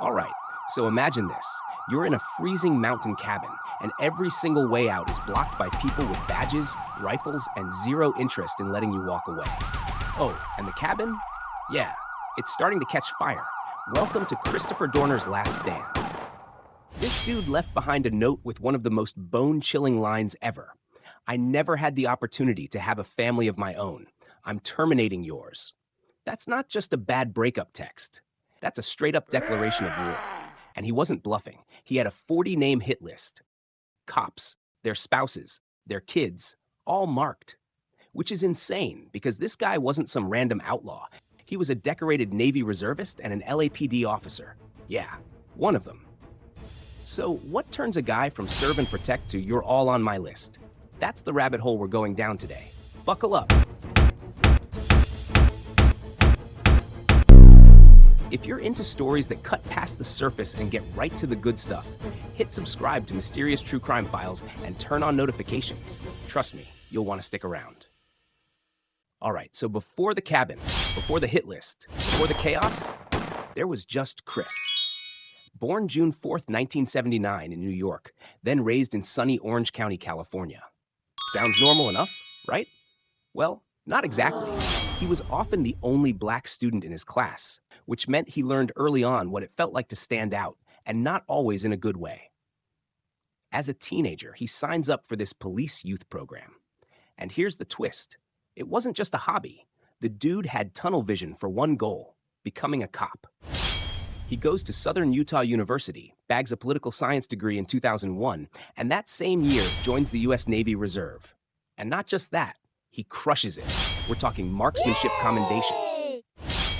All right, so imagine this. You're in a freezing mountain cabin, and every single way out is blocked by people with badges, rifles, and zero interest in letting you walk away. Oh, and the cabin? Yeah, it's starting to catch fire. Welcome to Christopher Dorner's last stand. This dude left behind a note with one of the most bone-chilling lines ever. I never had the opportunity to have a family of my own. I'm terminating yours. That's not just a bad breakup text. That's a straight-up declaration of war. And he wasn't bluffing. He had a 40-name hit list. Cops, their spouses, their kids, all marked. Which is insane, because this guy wasn't some random outlaw. He was a decorated Navy reservist and an LAPD officer. Yeah, one of them. So what turns a guy from serve and protect to you're all on my list? That's the rabbit hole we're going down today. Buckle up. If you're into stories that cut past the surface and get right to the good stuff, hit subscribe to Mysterious True Crime Files and turn on notifications. Trust me, you'll want to stick around. All right, so before the cabin, before the hit list, before the chaos, there was just Chris. Born June 4th, 1979 in New York, then raised in sunny Orange County, California. Sounds normal enough, right? Well, not exactly. He was often the only black student in his class, which meant he learned early on what it felt like to stand out, and not always in a good way. As a teenager, he signs up for this police youth program. And here's the twist. It wasn't just a hobby. The dude had tunnel vision for one goal, becoming a cop. He goes to Southern Utah University, bags a political science degree in 2001, and that same year joins the U.S. Navy Reserve. And not just that, he crushes it. We're talking marksmanship commendations.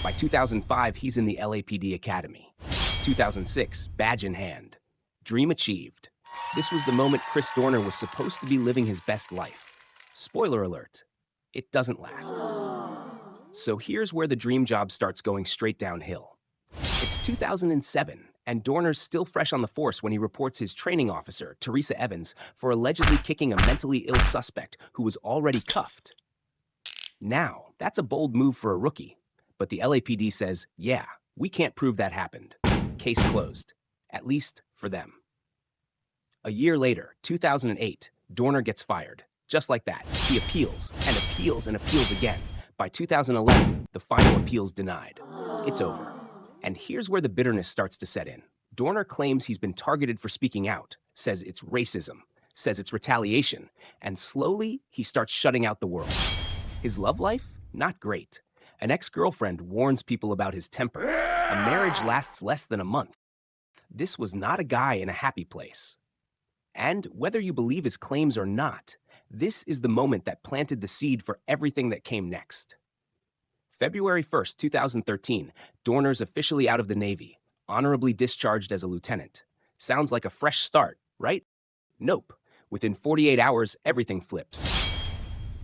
By 2005, he's in the LAPD Academy. 2006, badge in hand. Dream achieved. This was the moment Chris Dorner was supposed to be living his best life. Spoiler alert, it doesn't last. So here's where the dream job starts going straight downhill. It's 2007, and Dorner's still fresh on the force when he reports his training officer, Teresa Evans, for allegedly kicking a mentally ill suspect who was already cuffed. Now, that's a bold move for a rookie, but the LAPD says, yeah, we can't prove that happened. Case closed, at least for them. A year later, 2008, Dorner gets fired. Just like that, he appeals and appeals and appeals again. By 2011, the final appeal's denied. It's over. And here's where the bitterness starts to set in. Dorner claims he's been targeted for speaking out, says it's racism, says it's retaliation, and slowly he starts shutting out the world. His love life? Not great. An ex-girlfriend warns people about his temper. A marriage lasts less than a month. This was not a guy in a happy place. And whether you believe his claims or not, this is the moment that planted the seed for everything that came next. February 1st, 2013, Dorner's officially out of the Navy, honorably discharged as a lieutenant. Sounds like a fresh start, right? Nope. Within 48 hours, everything flips.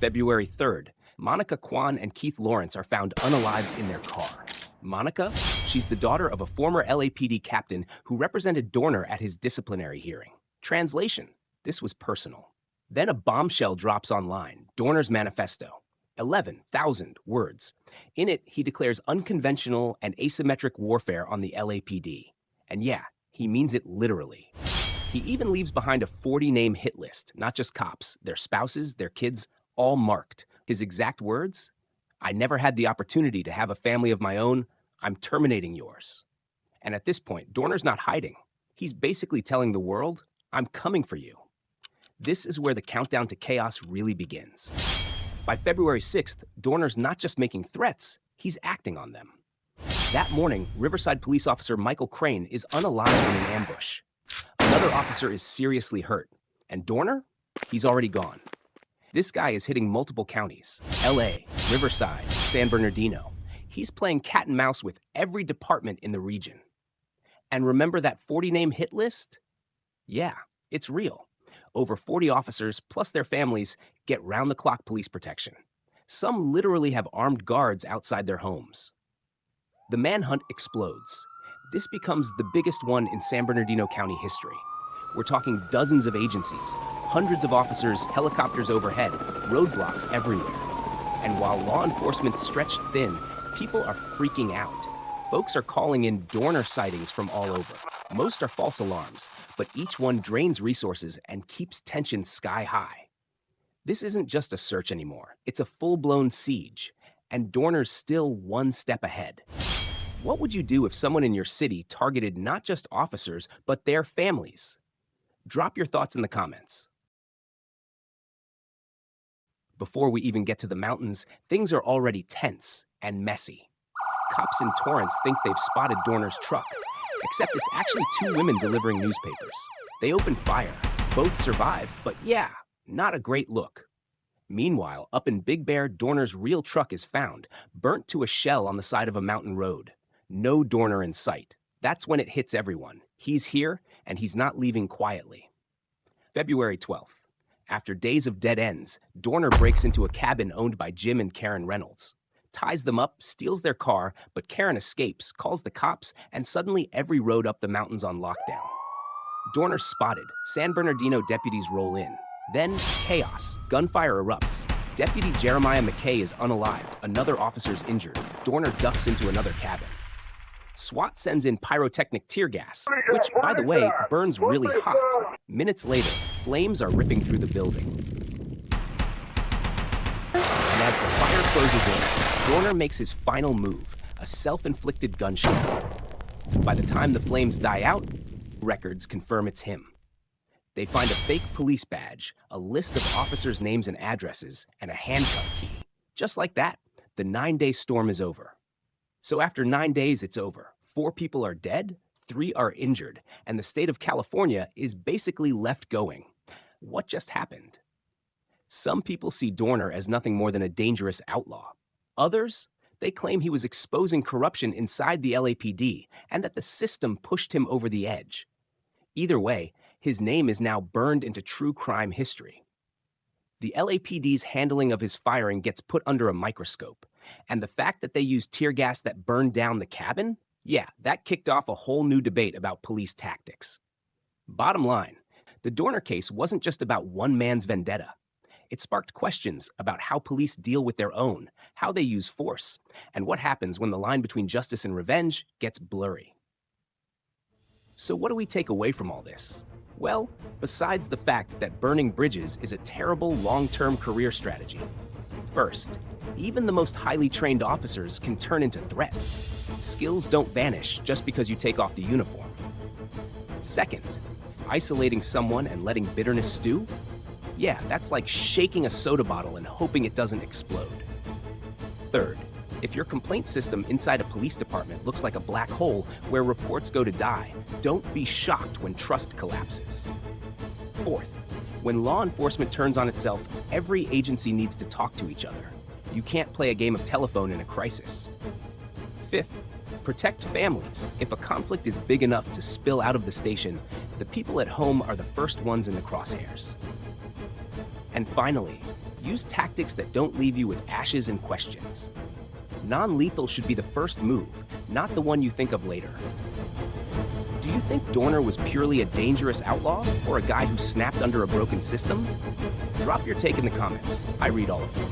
February 3rd, Monica Kwan and Keith Lawrence are found unalived in their car. Monica? She's the daughter of a former LAPD captain who represented Dorner at his disciplinary hearing. Translation: this was personal. Then a bombshell drops online, Dorner's manifesto. 11,000 words. In it, he declares unconventional and asymmetric warfare on the LAPD. And yeah, he means it literally. He even leaves behind a 40-name hit list, not just cops, their spouses, their kids, all marked. His exact words? I never had the opportunity to have a family of my own. I'm terminating yours. And at this point, Dorner's not hiding. He's basically telling the world, I'm coming for you. This is where the countdown to chaos really begins. By February 6th, Dorner's not just making threats, he's acting on them. That morning, Riverside police officer Michael Crane is unalived in an ambush. Another officer is seriously hurt. And Dorner? He's already gone. This guy is hitting multiple counties: LA, Riverside, San Bernardino. He's playing cat and mouse with every department in the region. And remember that 40-name hit list? Yeah, it's real. Over 40 officers, plus their families, get round-the-clock police protection. Some literally have armed guards outside their homes. The manhunt explodes. This becomes the biggest one in San Bernardino County history. We're talking dozens of agencies, hundreds of officers, helicopters overhead, roadblocks everywhere. And while law enforcement's stretched thin, people are freaking out. Folks are calling in Dorner sightings from all over. Most are false alarms, but each one drains resources and keeps tension sky high. This isn't just a search anymore, it's a full-blown siege, and Dorner's still one step ahead. What would you do if someone in your city targeted not just officers, but their families? Drop your thoughts in the comments. Before we even get to the mountains, things are already tense and messy. Cops in Torrance think they've spotted Dorner's truck, except it's actually two women delivering newspapers. They open fire. Both survive, but yeah, not a great look. Meanwhile, up in Big Bear, Dorner's real truck is found, burnt to a shell on the side of a mountain road. No Dorner in sight. That's when it hits everyone. He's here, and he's not leaving quietly. February 12th. After days of dead ends, Dorner breaks into a cabin owned by Jim and Karen Reynolds. Ties them up, steals their car, but Karen escapes, calls the cops, and suddenly every road up the mountain's on lockdown. Dorner spotted. San Bernardino deputies roll in. Then, chaos. Gunfire erupts. Deputy Jeremiah McKay is unalived. Another officer's injured. Dorner ducks into another cabin. SWAT sends in pyrotechnic tear gas, which, by the way, burns really hot. Minutes later, flames are ripping through the building. And as the fire closes in, Dorner makes his final move, a self-inflicted gunshot. By the time the flames die out, records confirm it's him. They find a fake police badge, a list of officers' names and addresses, and a handcuff key. Just like that, the 9-day storm is over. So after 9 days, it's over. 4 people are dead, 3 are injured, and the state of California is basically left going. What just happened? Some people see Dorner as nothing more than a dangerous outlaw. Others, they claim he was exposing corruption inside the LAPD and that the system pushed him over the edge. Either way, his name is now burned into true crime history. The LAPD's handling of his firing gets put under a microscope, and the fact that they used tear gas that burned down the cabin, yeah, that kicked off a whole new debate about police tactics. Bottom line, the Dorner case wasn't just about one man's vendetta. It sparked questions about how police deal with their own, how they use force, and what happens when the line between justice and revenge gets blurry. So what do we take away from all this? Well, besides the fact that burning bridges is a terrible long-term career strategy. First, even the most highly trained officers can turn into threats. Skills don't vanish just because you take off the uniform. Second, isolating someone and letting bitterness stew? Yeah, that's like shaking a soda bottle and hoping it doesn't explode. Third, if your complaint system inside a police department looks like a black hole where reports go to die, don't be shocked when trust collapses. Fourth, when law enforcement turns on itself, every agency needs to talk to each other. You can't play a game of telephone in a crisis. Fifth, protect families. If a conflict is big enough to spill out of the station, the people at home are the first ones in the crosshairs. And finally, use tactics that don't leave you with ashes and questions. Non-lethal should be the first move, not the one you think of later. Do you think Dorner was purely a dangerous outlaw or a guy who snapped under a broken system? Drop your take in the comments. I read all of them.